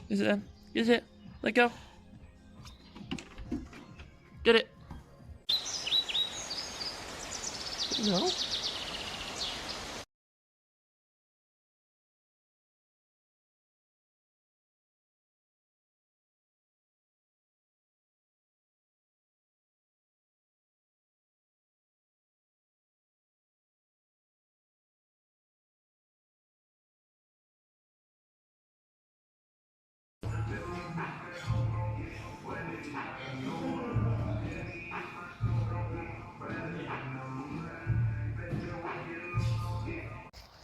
Is it then? Is it? Let go. Get it. No.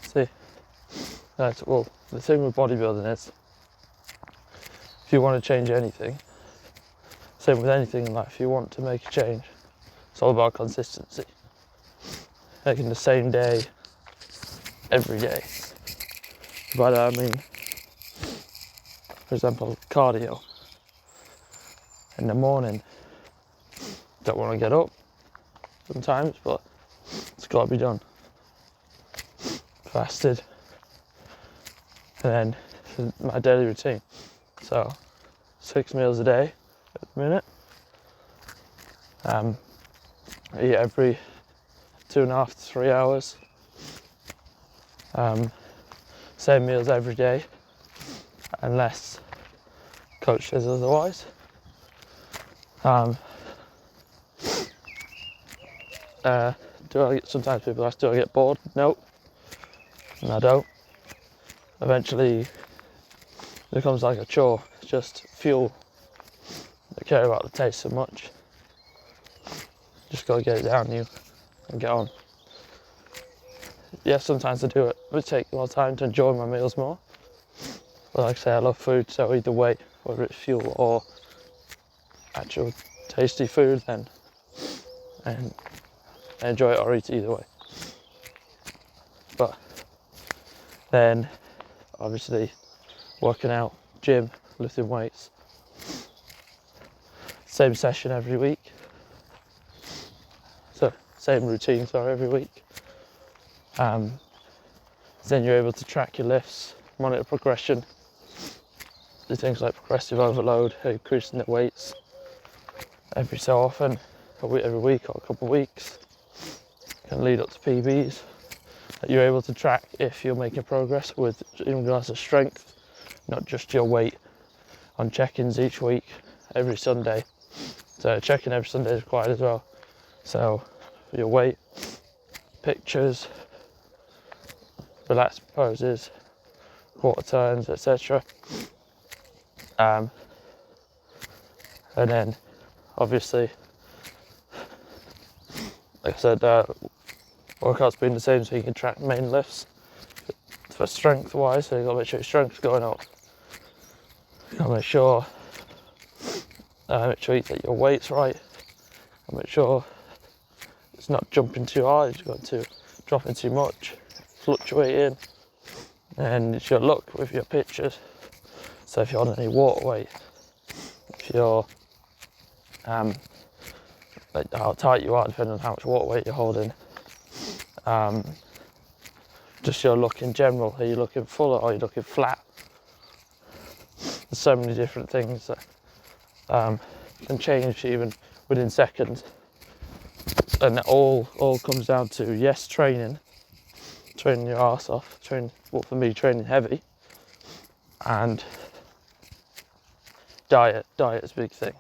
See, that's, well, the thing with bodybuilding is, if you want to change anything, same with anything in life, if you want to make a change, it's all about consistency. Making the same day, every day. By that I mean, for example, cardio. In the morning, don't want to get up sometimes, but it's got to be done. Fasted, and then my daily routine. So 6 meals a day at the minute. I eat every 2.5 to 3 hours. Same meals every day, unless coach says otherwise. Sometimes people ask, do I get bored? No, I don't. Eventually, it becomes like a chore. It's just fuel. Don't care about the taste so much. Just gotta get it down you and get on. Yeah, sometimes I do it. It would take more time to enjoy my meals more. But like I say, I love food, so either way, whether it's fuel or actual tasty food, then and I enjoy it or eat it either way. But then, obviously, working out, gym, lifting weights, same session every week. So same routine, every week. Then you're able to track your lifts, monitor progression, do things like progressive overload, increasing the weights every so often, every week or a couple of weeks, can lead up to PBs that you're able to track if you're making progress with in regards to strength, not just your weight, on check-ins each week, every Sunday. So checking every Sunday is required as well. So your weight, pictures, relaxed poses, quarter turns, etc. And then obviously, like I said, workouts being the same, so you can track main lifts for strength wise. So you got to make sure your strength's going up. You got to make sure you get your weights right, and make sure it's not jumping too hard, you've got to dropping too much, fluctuating, and it's your look with your pictures. So if you're on any water weight, if you're like how tight you are depending on how much water weight you're holding, just your look in general, are you looking full or are you looking flat? There's so many different things that can change even within seconds, and it all comes down to, yes, training your arse off, well, for me, training heavy, and diet is a big thing.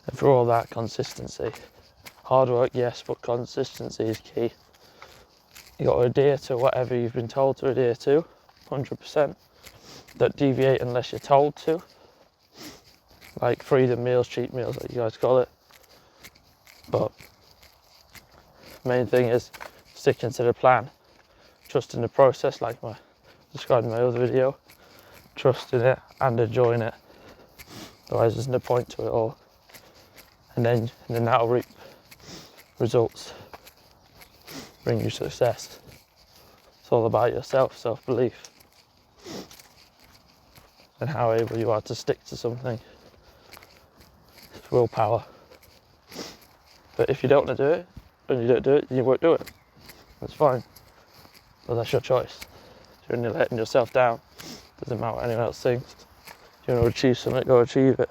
And for all that, consistency, hard work, yes, but consistency is key. You got to adhere to whatever you've been told to adhere to, 100%. Don't deviate unless you're told to, like freedom meals, cheat meals, like you guys call it. But main thing is sticking to the plan, trusting the process, like I described in my other video, trusting it and enjoying it. Otherwise there's no point to it all. And then that'll reap results, bring you success. It's all about yourself, self-belief, and how able you are to stick to something. It's willpower. But if you don't want to do it, and you don't do it, then you won't do it. That's fine. But that's your choice. If you're only letting yourself down, doesn't matter what anyone else thinks. If you want to achieve something, go achieve it.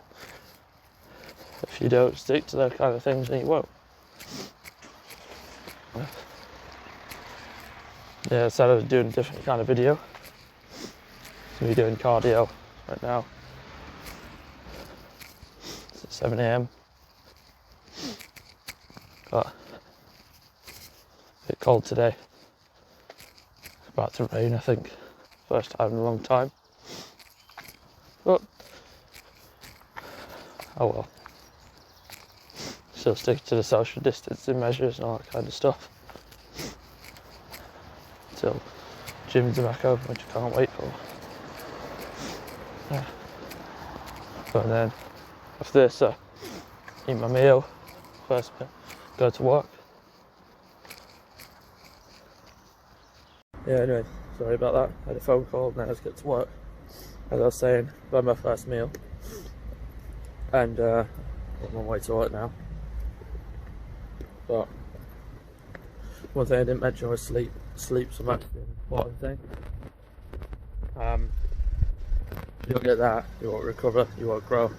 If you don't stick to those kind of things, then you won't. Yeah, I said I was doing a different kind of video. I'm doing cardio right now. It's at 7 AM. Got a bit cold today. It's about to rain, I think. First time in a long time. But, oh well. Still stick to the social distancing measures and all that kind of stuff. Till gyms are back open, which I can't wait for. Yeah. And then after this, eat my meal, first meal, go to work. Yeah, anyway, sorry about that. I had a phone call, now let's get to work. As I was saying, I've had my first meal. And I'm on my way to work now. But one thing I didn't mention was sleep. Sleep's the most important thing. If you don't get that, you won't recover, you won't grow.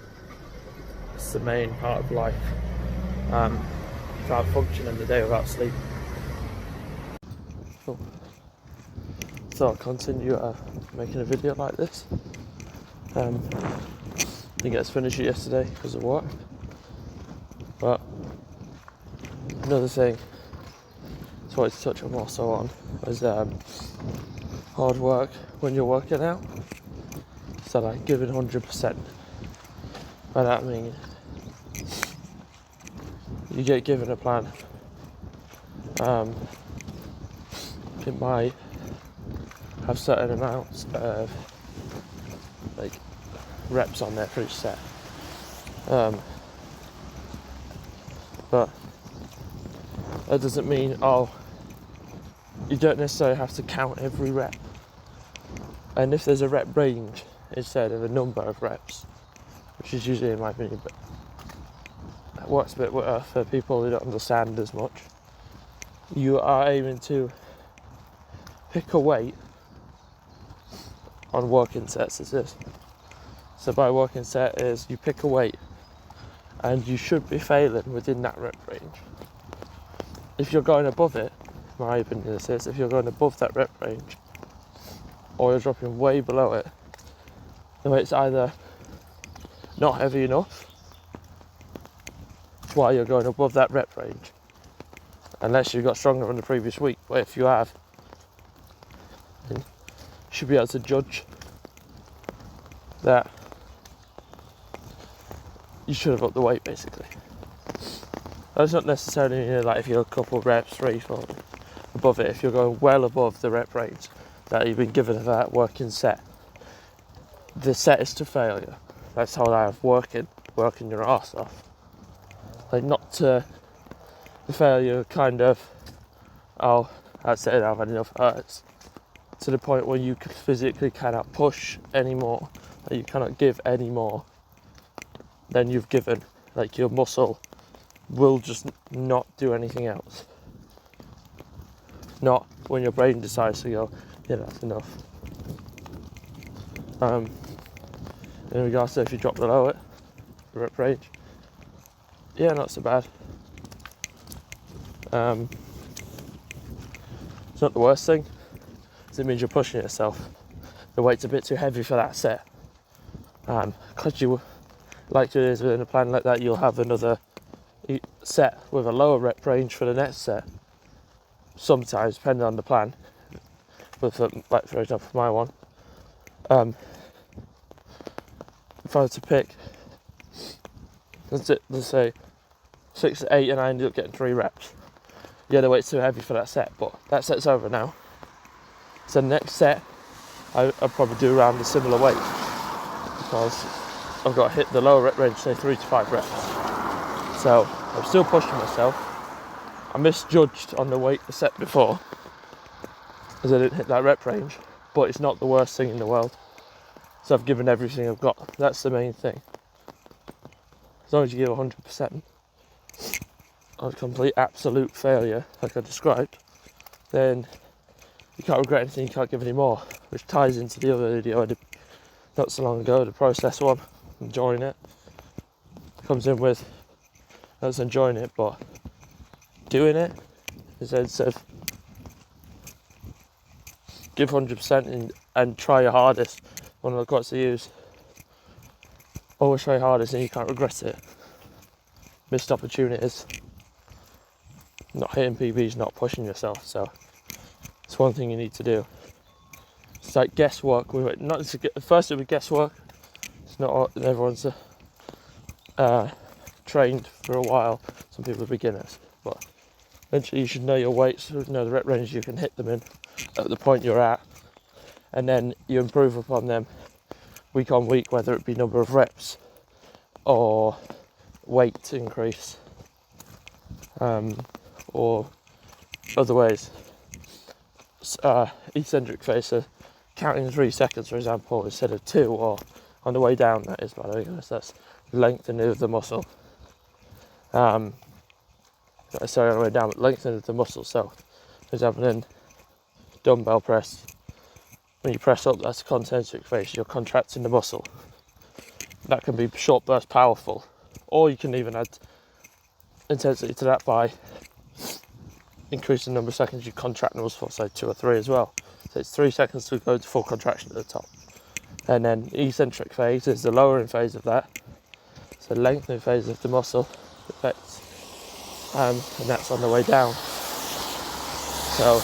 It's the main part of life. You can't function in the day without sleep. Cool. So I'll continue making a video like this. Didn't get to finish it yesterday because of work. But another thing I wanted to touch on more so on was hard work when you're working out. So like giving 100%. By that I mean you get given a plan. It might have certain amounts of like reps on there for each set. But that doesn't mean, you don't necessarily have to count every rep. And if there's a rep range instead of a number of reps, which is usually in my opinion, but that works a bit better for people who don't understand as much. You are aiming to pick a weight on working sets as this. So by working set is you pick a weight and you should be failing within that rep range. If you're going above it, my opinion is this, if you're going above that rep range or you're dropping way below it, the weight's either not heavy enough while you're going above that rep range, unless you got stronger on the previous week. But if you have, then you should be able to judge that you should have upped the weight basically. That's not necessarily like if you're a couple reps, 3, 4 above it. If you're going well above the rep range that you've been given for that working set, the set is to failure. That's how I have working your arse off. Like not to the failure kind of, that's it, I've had enough, hurts. To the point where you physically cannot push anymore, that you cannot give any more than you've given. Like your muscle will just not do anything else. Not when your brain decides to go, yeah, that's enough. In regards to if you drop below it, the rep range, yeah, not so bad. It's not the worst thing, because it means you're pushing yourself. The weight's a bit too heavy for that set. Because you like to do within a plan like that, you'll have another set with a lower rep range for the next set. Sometimes, depending on the plan. But like for example, my one, if I was to pick, let's say 6 to 8, and I ended up getting 3 reps. Yeah, the weight's too heavy for that set, but that set's over now. So the next set, I'll probably do around a similar weight, because I've got to hit the lower rep range, say 3 to 5 reps. So I'm still pushing myself. I misjudged on the weight the set before, because I didn't hit that rep range, but it's not the worst thing in the world. So I've given everything I've got. That's the main thing. As long as you give 100%, a complete absolute failure, like I described, then you can't regret anything, you can't give any more, which ties into the other video I did not so long ago, the process one, enjoying it. Comes in with, not just enjoying it, but doing it. Instead of give 100% and try your hardest. One of the quotes I use, always try your hardest and you can't regret it. Missed opportunities. Not hitting PBs, not pushing yourself, so it's one thing you need to do. It's like guesswork. First it would be guesswork. It's not everyone's trained for a while. Some people are beginners, but eventually you should know your weights, know the rep range you can hit them in at the point you're at, and then you improve upon them week on week, whether it be number of reps or weight increase, or other ways. Eccentric phase, so counting 3 seconds, for example, instead of 2, or on the way down, that is, by the way, that's lengthening of the muscle. Not necessarily on the way down, but lengthening of the muscle. So, for example, in dumbbell press, when you press up, that's a concentric phase, you're contracting the muscle. That can be short burst powerful, or you can even add intensity to that by increasing the number of seconds you contract the muscle for, say 2 or 3 as well. So it's 3 seconds to go to full contraction at the top. And then eccentric phase is the lowering phase of that. So lengthening phase of the muscle effects, and that's on the way down. So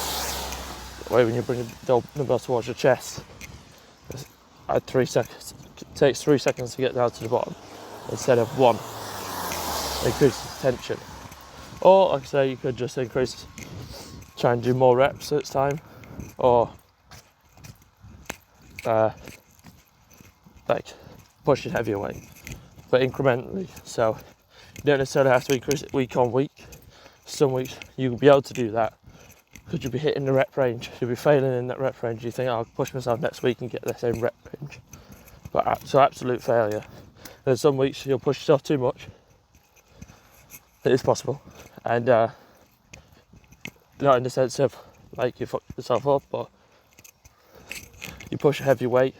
the way when you bring the dumbbell towards your chest, at 3 seconds, it takes 3 seconds to get down to the bottom instead of 1. Increases tension. Or, like I say, you could just try and do more reps at a time, or like pushing heavier weight, but incrementally. So you don't necessarily have to increase it week on week. Some weeks you'll be able to do that because you'll be hitting the rep range. You'll be failing in that rep range. You think, oh, I'll push myself next week and get the same rep range. But so absolute failure. There's some weeks you'll push yourself too much. It is possible, and not in the sense of like you fuck yourself up, but you push a heavy weight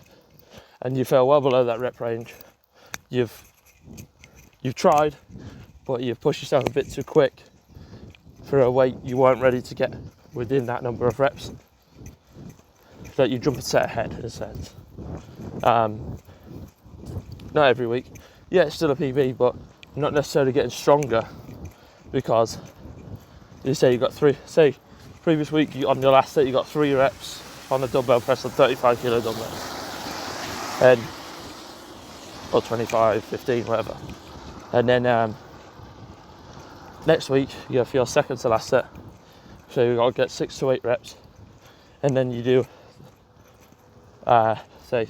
and you fell well below that rep range. You've tried, but you've pushed yourself a bit too quick for a weight you weren't ready to get within that number of reps. That you jump a set ahead, in a sense. Not every week. Yeah, it's still a PB, but not necessarily getting stronger, because you say you got 3. Say previous week on your last set you got 3 reps on a dumbbell press on 35 kilo dumbbells, and or 25, 15, whatever. And then next week you go for your second to last set, so you got to get 6 to 8 reps, and then you do say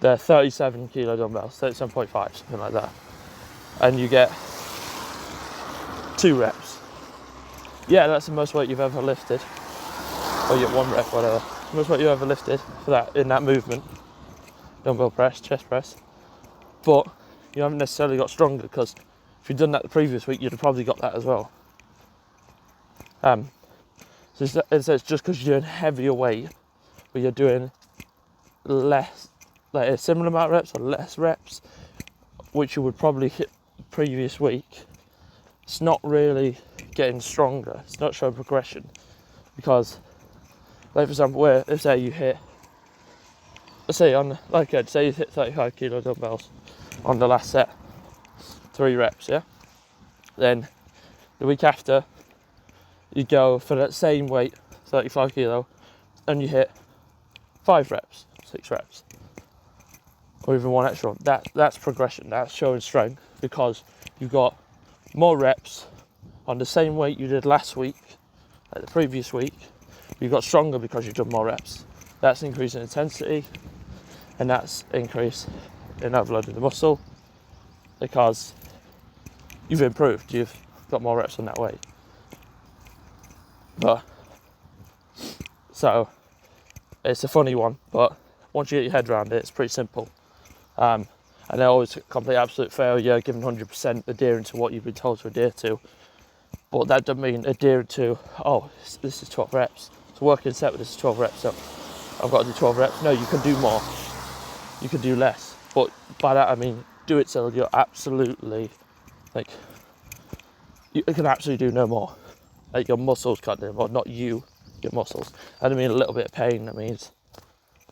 the 37 kilo dumbbells, 37.5, something like that, and you get 2 reps. Yeah, that's the most weight you've ever lifted, or you get 1 rep, whatever. Most weight you ever lifted for that in that movement, dumbbell press, chest press. But you haven't necessarily got stronger, because if you'd done that the previous week, you'd have probably got that as well. So it's just because you're doing heavier weight, but you're doing less, like a similar amount of reps or less reps, which you would probably hit the previous week. It's not really getting stronger. It's not showing progression, because, like for example, let's say you hit, say you hit 35 kilo dumbbells on the last set, 3 reps, yeah. Then the week after, you go for that same weight, 35 kilo, and you hit 5 reps, 6 reps, or even 1 extra. That's progression. That's showing strength, because you've got more reps on the same weight you did last week, like the previous week. You got stronger because you've done more reps. That's increase in intensity, and that's increase in overloading the muscle, because you've improved. You've got more reps on that weight. But so it's a funny one, but once you get your head around it, it's pretty simple. And they're always complete absolute failure, giving 100%, adhering to what you've been told to adhere to. But that doesn't mean adhering to, oh, this is 12 reps. It's a working set, but this is 12 reps. So I've got to do 12 reps. No, you can do more. You can do less. But by that I mean do it till you're absolutely, like, you can absolutely do no more. Like, your muscles can't do more, not you, your muscles. I don't mean a little bit of pain, that means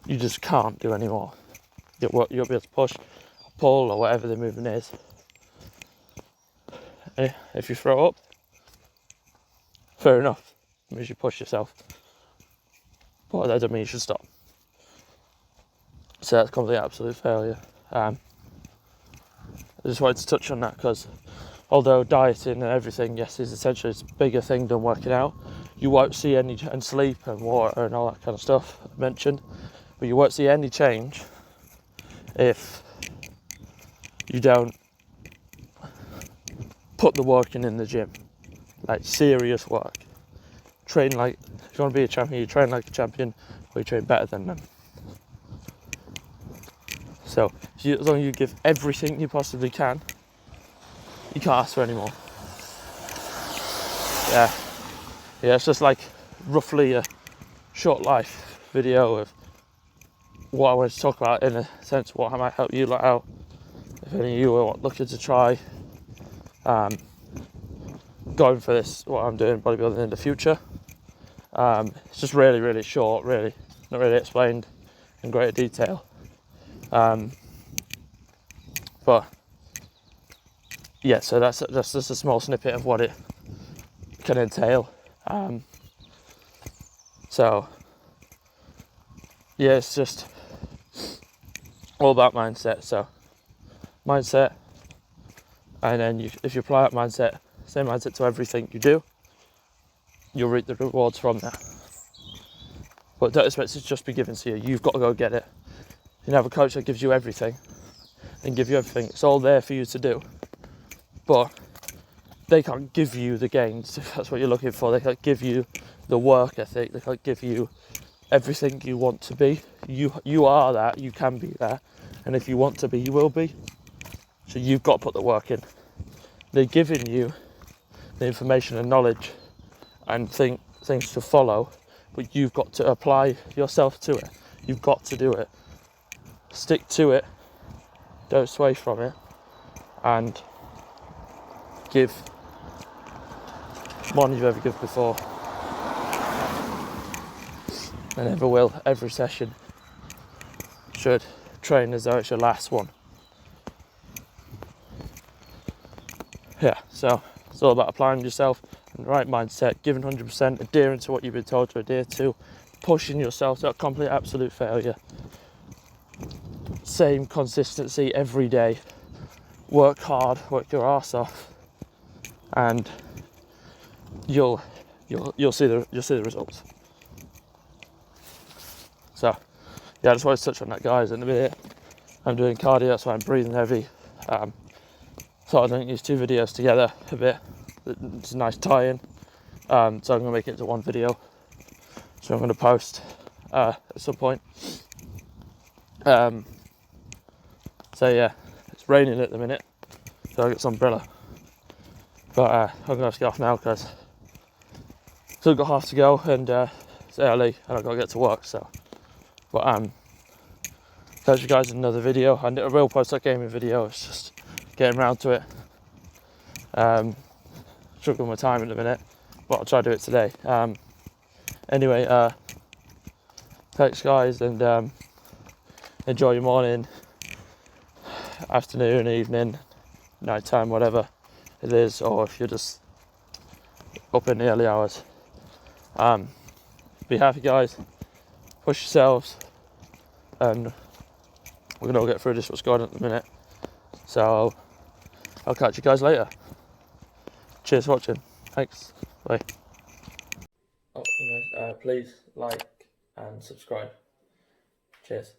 you just can't do any more. You'll be able to push, pull, or whatever the movement is. If you throw up, fair enough. It means you push yourself. But that doesn't mean you should stop. So that's complete absolute failure. I just wanted to touch on that because although dieting and everything, yes, is essentially a bigger thing than working out, you won't see any, and sleep and water and all that kind of stuff I mentioned, but you won't see any change if you don't put the work in the gym, like serious work. Train like, if you want to be a champion, you train like a champion, or you train better than them. So as long as you give everything you possibly can, you can't ask for any more. Yeah, it's just like roughly a short life video of what I wanted to talk about, in a sense what might help you lot out if any of you are looking to try going for this, what I'm doing, bodybuilding in the future. It's just really short, really not really explained in greater detail, but yeah, so that's just a small snippet of what it can entail. So yeah, it's just all about mindset. So mindset, and then if you apply that mindset, same mindset to everything you do, you'll reap the rewards from that. But don't expect it to just be given to you. You've got to go get it. You have a coach that gives you everything and give you everything. It's all there for you to do, but they can't give you the gains if that's what you're looking for. They can't give you the work ethic. They can't give you everything you want to be. You are that. You can be that, and if you want to be, you will be. So you've got to put the work in. They're giving you the information and knowledge and things to follow, but you've got to apply yourself to it. You've got to do it. Stick to it. Don't sway from it, and give more than you've ever given before, and ever will. Every session should train as though it's your last one. Yeah, so it's all about applying yourself and the right mindset, giving 100%, adhering to what you've been told to adhere to, pushing yourself to a complete absolute failure. Same consistency every day. Work hard, work your arse off, and you'll see the results. So yeah, I just wanted to touch on that, guys. In a minute I'm doing cardio, that's why I'm breathing heavy. So I don't use two videos together a bit. It's a nice tie-in. So I'm going to make it into one video. So I'm going to post at some point. So yeah, it's raining at the minute, so I got some umbrella. But I'm going to have to get off now because still got half to go, and it's early and I've got to get to work. So, but catch you guys in another video. I will post that gaming video. It's just getting around to it. Struggling with time in a minute, but I'll try to do it today. Anyway, thanks guys, and enjoy your morning, afternoon, evening, night time, whatever it is, or if you're just up in the early hours. Be happy, guys, push yourselves, and we're gonna all get through this, what's going on at the minute. So I'll catch you guys later. Cheers for watching. Thanks. Bye. Oh, guys, please like and subscribe. Cheers.